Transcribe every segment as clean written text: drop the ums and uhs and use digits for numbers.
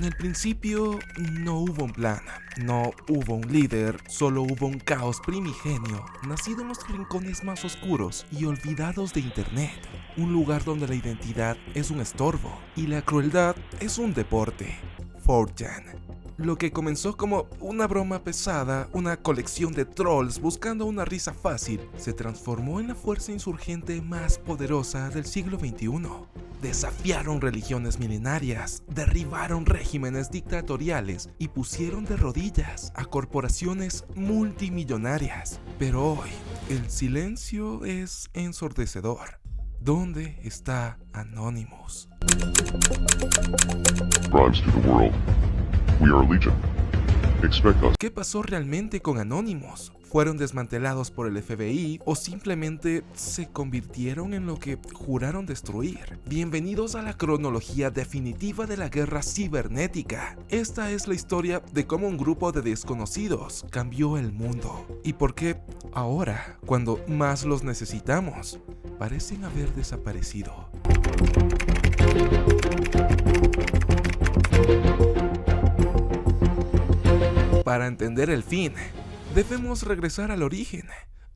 En el principio no hubo un plan, no hubo un líder, solo hubo un caos primigenio, nacido en los rincones más oscuros y olvidados de internet, un lugar donde la identidad es un estorbo y la crueldad es un deporte. 4chan. Lo que comenzó como una broma pesada, una colección de trolls buscando una risa fácil, se transformó en la fuerza insurgente más poderosa del siglo XXI. Desafiaron religiones milenarias, derribaron regímenes dictatoriales y pusieron de rodillas a corporaciones multimillonarias. Pero hoy, el silencio es ensordecedor. ¿Dónde está Anonymous? Crimes to the world. We are Legion. Expect us. ¿Qué pasó realmente con Anonymous? ¿Fueron desmantelados por el FBI o simplemente se convirtieron en lo que juraron destruir? Bienvenidos a la cronología definitiva de la guerra cibernética. Esta es la historia de cómo un grupo de desconocidos cambió el mundo y por qué ahora, cuando más los necesitamos, parecen haber desaparecido. Para entender el fin, debemos regresar al origen.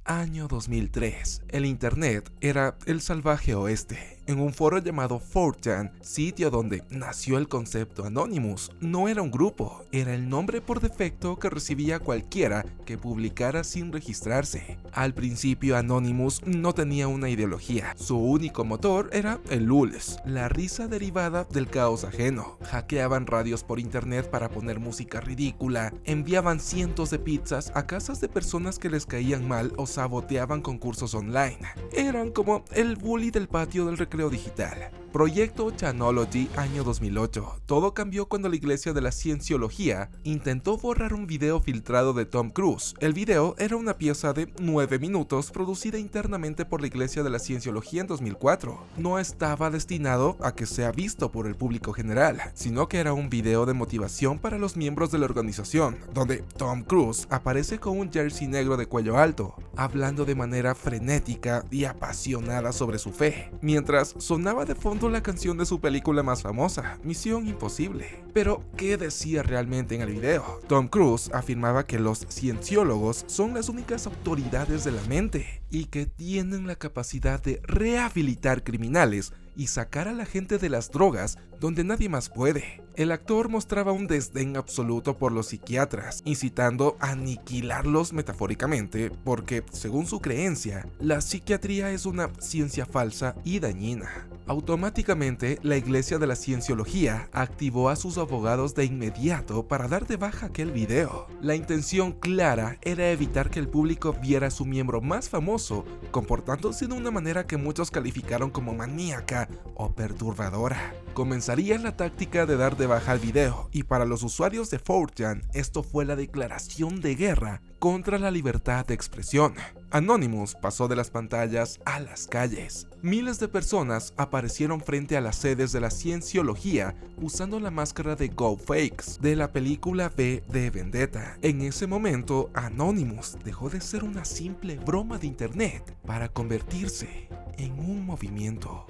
Año 2003. El internet era el salvaje oeste. En un foro llamado 4chan, sitio donde nació el concepto Anonymous, no era un grupo, era el nombre por defecto que recibía cualquiera que publicara sin registrarse. Al principio Anonymous no tenía una ideología, su único motor era el lulz, la risa derivada del caos ajeno. Hackeaban radios por internet para poner música ridícula, enviaban cientos de pizzas a casas de personas que les caían mal o saboteaban concursos online. Eran como el bully del patio del recreo digital. Proyecto Chanology, año 2008. Todo cambió cuando la Iglesia de la Cienciología intentó borrar un video filtrado de Tom Cruise. El video era una pieza de 9 minutos producida internamente por la Iglesia de la Cienciología en 2004. No estaba destinado a que sea visto por el público general, sino que era un video de motivación para los miembros de la organización, donde Tom Cruise aparece con un jersey negro de cuello alto, hablando de manera frenética y apasionada sobre su fe, mientras sonaba de fondo la canción de su película más famosa, Misión Imposible. Pero, ¿qué decía realmente en el video? Tom Cruise afirmaba que los cienciólogos son las únicas autoridades de la mente y que tienen la capacidad de rehabilitar criminales y sacar a la gente de las drogas donde nadie más puede. El actor mostraba un desdén absoluto por los psiquiatras, incitando a aniquilarlos metafóricamente, porque, según su creencia, la psiquiatría es una ciencia falsa y dañina. Automáticamente, la Iglesia de la Cienciología activó a sus abogados de inmediato para dar de baja aquel video. La intención clara era evitar que el público viera a su miembro más famoso comportándose de una manera que muchos calificaron como maníaca o perturbadora. Comenzaría la táctica de dar de baja el video, y para los usuarios de 4chan esto fue la declaración de guerra contra la libertad de expresión. Anonymous pasó de las pantallas a las calles. Miles de personas aparecieron frente a las sedes de la Cienciología usando la máscara de GoFakes de la película V de Vendetta. En ese momento, Anonymous dejó de ser una simple broma de internet para convertirse en un movimiento.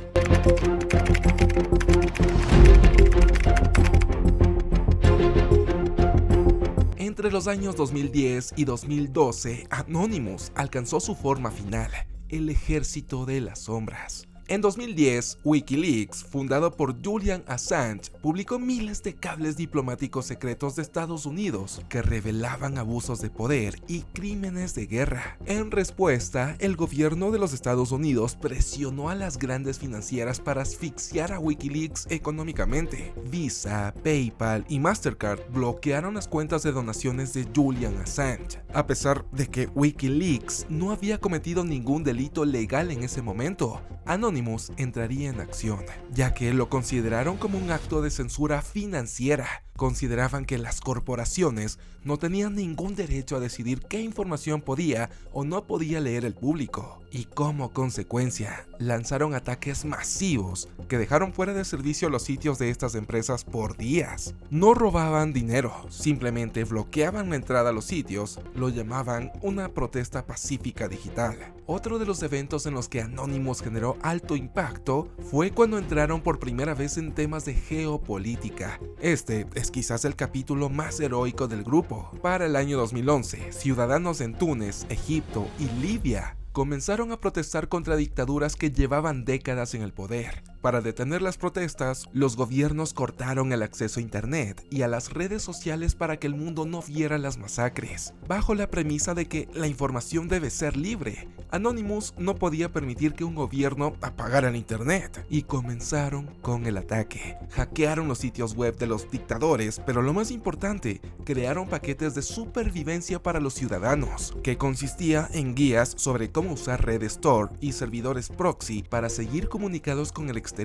Entre los años 2010 y 2012, Anonymous alcanzó su forma final, el Ejército de las Sombras. En 2010, Wikileaks, fundado por Julian Assange, publicó miles de cables diplomáticos secretos de Estados Unidos que revelaban abusos de poder y crímenes de guerra. En respuesta, el gobierno de los Estados Unidos presionó a las grandes financieras para asfixiar a Wikileaks económicamente. Visa, PayPal y Mastercard bloquearon las cuentas de donaciones de Julian Assange, a pesar de que Wikileaks no había cometido ningún delito legal en ese momento. Anonymous entraría en acción, ya que lo consideraron como un acto de censura financiera. Consideraban que las corporaciones no tenían ningún derecho a decidir qué información podía o no podía leer el público, y como consecuencia lanzaron ataques masivos que dejaron fuera de servicio los sitios de estas empresas por días. No robaban dinero, simplemente bloqueaban la entrada a los sitios, lo llamaban una protesta pacífica digital. Otro de los eventos en los que Anonymous generó alto impacto fue cuando entraron por primera vez en temas de geopolítica. Este es es quizás el capítulo más heroico del grupo. Para el año 2011, ciudadanos en Túnez, Egipto y Libia comenzaron a protestar contra dictaduras que llevaban décadas en el poder. Para detener las protestas, los gobiernos cortaron el acceso a internet y a las redes sociales para que el mundo no viera las masacres. Bajo la premisa de que la información debe ser libre, Anonymous no podía permitir que un gobierno apagara el internet y comenzaron con el ataque. Hackearon los sitios web de los dictadores, pero lo más importante, crearon paquetes de supervivencia para los ciudadanos, que consistía en guías sobre cómo usar redes Tor y servidores proxy para seguir comunicados con el exterior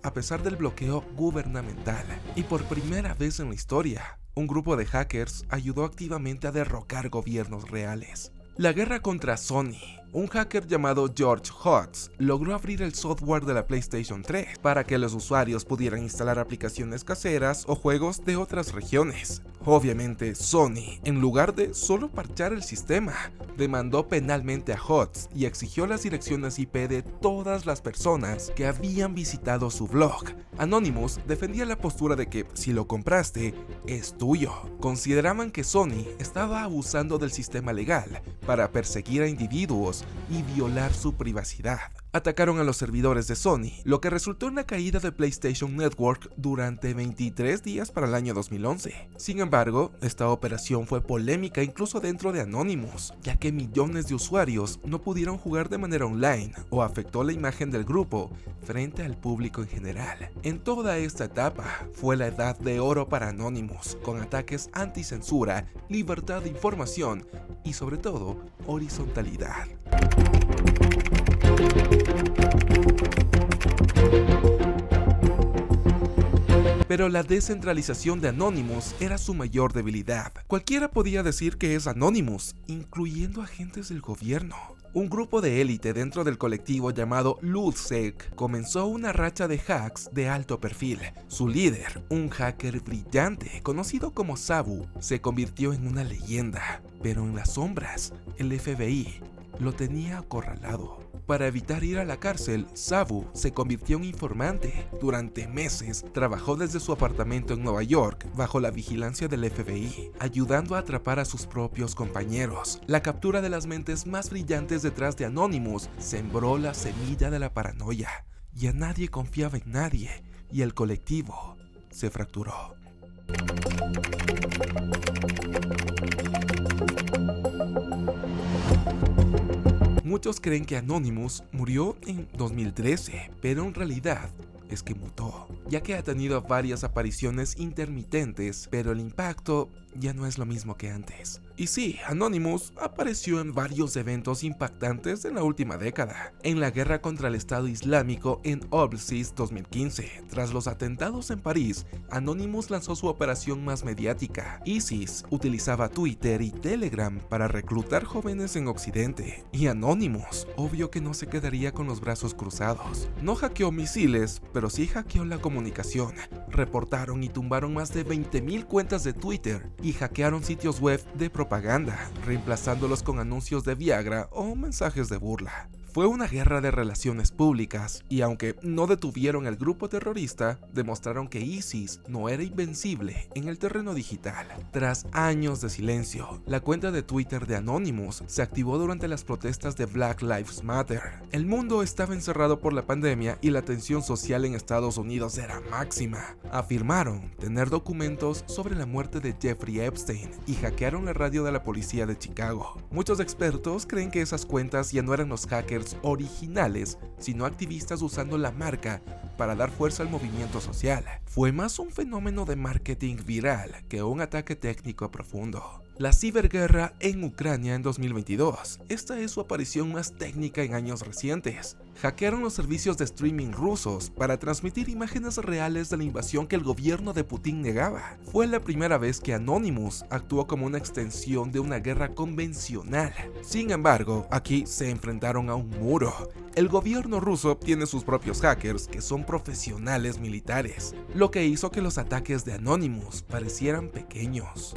a pesar del bloqueo gubernamental. Y por primera vez en la historia, un grupo de hackers ayudó activamente a derrocar gobiernos reales. La guerra contra Sony. Un hacker llamado George Hotz logró abrir el software de la PlayStation 3 para que los usuarios pudieran instalar aplicaciones caseras o juegos de otras regiones. Obviamente, Sony, en lugar de solo parchar el sistema, demandó penalmente a Hotz y exigió las direcciones IP de todas las personas que habían visitado su blog. Anonymous defendía la postura de que si lo compraste, es tuyo. Consideraban que Sony estaba abusando del sistema legal para perseguir a individuos y violar su privacidad. Atacaron a los servidores de Sony, lo que resultó en la caída de PlayStation Network durante 23 días para el año 2011. Sin embargo, esta operación fue polémica incluso dentro de Anonymous, ya que millones de usuarios no pudieron jugar de manera online o afectó la imagen del grupo frente al público en general. En toda esta etapa fue la edad de oro para Anonymous, con ataques anticensura, libertad de información y sobre todo horizontalidad. Pero la descentralización de Anonymous era su mayor debilidad. Cualquiera podía decir que es Anonymous, incluyendo agentes del gobierno. Un grupo de élite dentro del colectivo llamado LulzSec comenzó una racha de hacks de alto perfil. Su líder, un hacker brillante conocido como Sabu, se convirtió en una leyenda, pero en las sombras, el FBI lo tenía acorralado. Para evitar ir a la cárcel, Sabu se convirtió en informante. Durante meses trabajó desde su apartamento en Nueva York bajo la vigilancia del FBI, ayudando a atrapar a sus propios compañeros. La captura de las mentes más brillantes detrás de Anonymous sembró la semilla de la paranoia. Ya nadie confiaba en nadie y el colectivo se fracturó. Muchos creen que Anonymous murió en 2013, pero en realidad es que mutó, ya que ha tenido varias apariciones intermitentes, pero el impacto ya no es lo mismo que antes. Y sí, Anonymous apareció en varios eventos impactantes en la última década. En la guerra contra el Estado Islámico en Obsis 2015, tras los atentados en París, Anonymous lanzó su operación más mediática. ISIS utilizaba Twitter y Telegram para reclutar jóvenes en Occidente, y Anonymous, obvio que no se quedaría con los brazos cruzados. No hackeó misiles, pero sí hackeó la comunicación. Reportaron y tumbaron más de 20.000 cuentas de Twitter y hackearon sitios web de propaganda, reemplazándolos con anuncios de Viagra o mensajes de burla. Fue una guerra de relaciones públicas, y aunque no detuvieron al grupo terrorista, demostraron que ISIS no era invencible en el terreno digital. Tras años de silencio, la cuenta de Twitter de Anonymous se activó durante las protestas de Black Lives Matter. El mundo estaba encerrado por la pandemia y la tensión social en Estados Unidos era máxima. Afirmaron tener documentos sobre la muerte de Jeffrey Epstein y hackearon la radio de la policía de Chicago. Muchos expertos creen que esas cuentas ya no eran los hackers originales, sino activistas usando la marca para dar fuerza al movimiento social. Fue más un fenómeno de marketing viral que un ataque técnico profundo. La ciberguerra en Ucrania en 2022. Esta es su aparición más técnica en años recientes. Hackearon los servicios de streaming rusos para transmitir imágenes reales de la invasión que el gobierno de Putin negaba. Fue la primera vez que Anonymous actuó como una extensión de una guerra convencional. Sin embargo, aquí se enfrentaron a un muro. El gobierno ruso tiene sus propios hackers que son profesionales militares, lo que hizo que los ataques de Anonymous parecieran pequeños.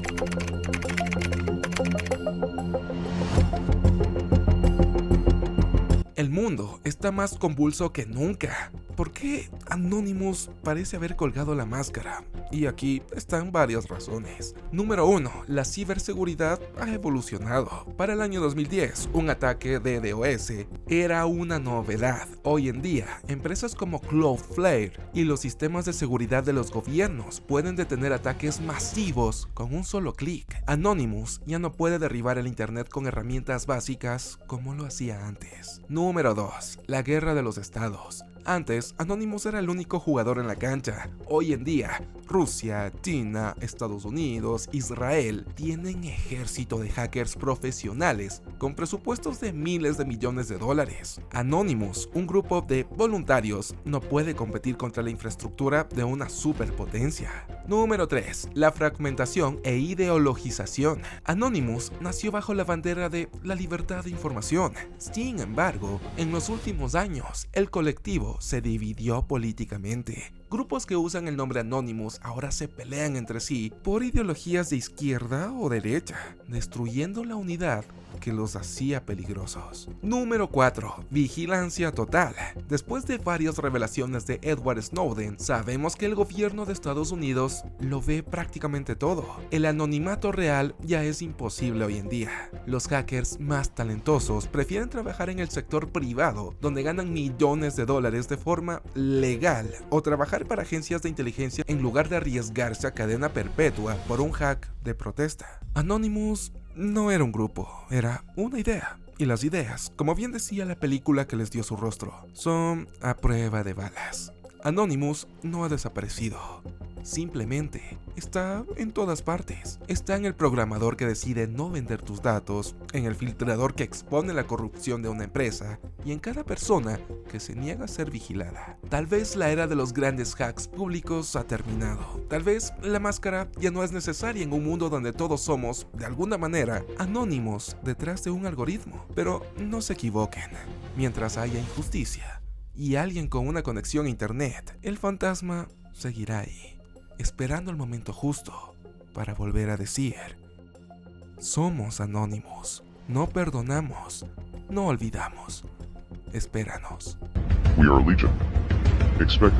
El mundo está más convulso que nunca. ¿Por qué Anonymous parece haber colgado la máscara? Y aquí están varias razones. Número 1. La ciberseguridad ha evolucionado. Para el año 2010, un ataque de DOS era una novedad. Hoy en día, empresas como Cloudflare y los sistemas de seguridad de los gobiernos pueden detener ataques masivos con un solo clic. Anonymous ya no puede derribar el internet con herramientas básicas como lo hacía antes. Número 2. La guerra de los estados. Antes, Anonymous era el único jugador en la cancha. Hoy en día, Rusia, China, Estados Unidos, Israel tienen ejército de hackers profesionales con presupuestos de miles de millones de dólares. Anonymous, un grupo de voluntarios, no puede competir contra la infraestructura de una superpotencia. Número 3. La fragmentación e ideologización. Anonymous nació bajo la bandera de la libertad de información. Sin embargo, en los últimos años, el colectivo se dividió políticamente. Grupos que usan el nombre Anonymous ahora se pelean entre sí por ideologías de izquierda o derecha, destruyendo la unidad que los hacía peligrosos. Número 4. Vigilancia total. Después de varias revelaciones de Edward Snowden, sabemos que el gobierno de Estados Unidos lo ve prácticamente todo. El anonimato real ya es imposible hoy en día. Los hackers más talentosos prefieren trabajar en el sector privado, donde ganan millones de dólares de forma legal, o trabajar para agencias de inteligencia en lugar de arriesgarse a cadena perpetua por un hack de protesta. Anonymous no era un grupo, era una idea. Y las ideas, como bien decía la película que les dio su rostro, son a prueba de balas. Anonymous no ha desaparecido. Simplemente está en todas partes. Está en el programador que decide no vender tus datos, en el filtrador que expone la corrupción de una empresa y en cada persona que se niega a ser vigilada. Tal vez la era de los grandes hacks públicos ha terminado. Tal vez la máscara ya no es necesaria en un mundo donde todos somos, de alguna manera, anónimos detrás de un algoritmo. Pero no se equivoquen. Mientras haya injusticia y alguien con una conexión a internet, el fantasma seguirá ahí, esperando el momento justo para volver a decir: somos Anonymous, no perdonamos, no olvidamos, espéranos. We are Legion. Expect us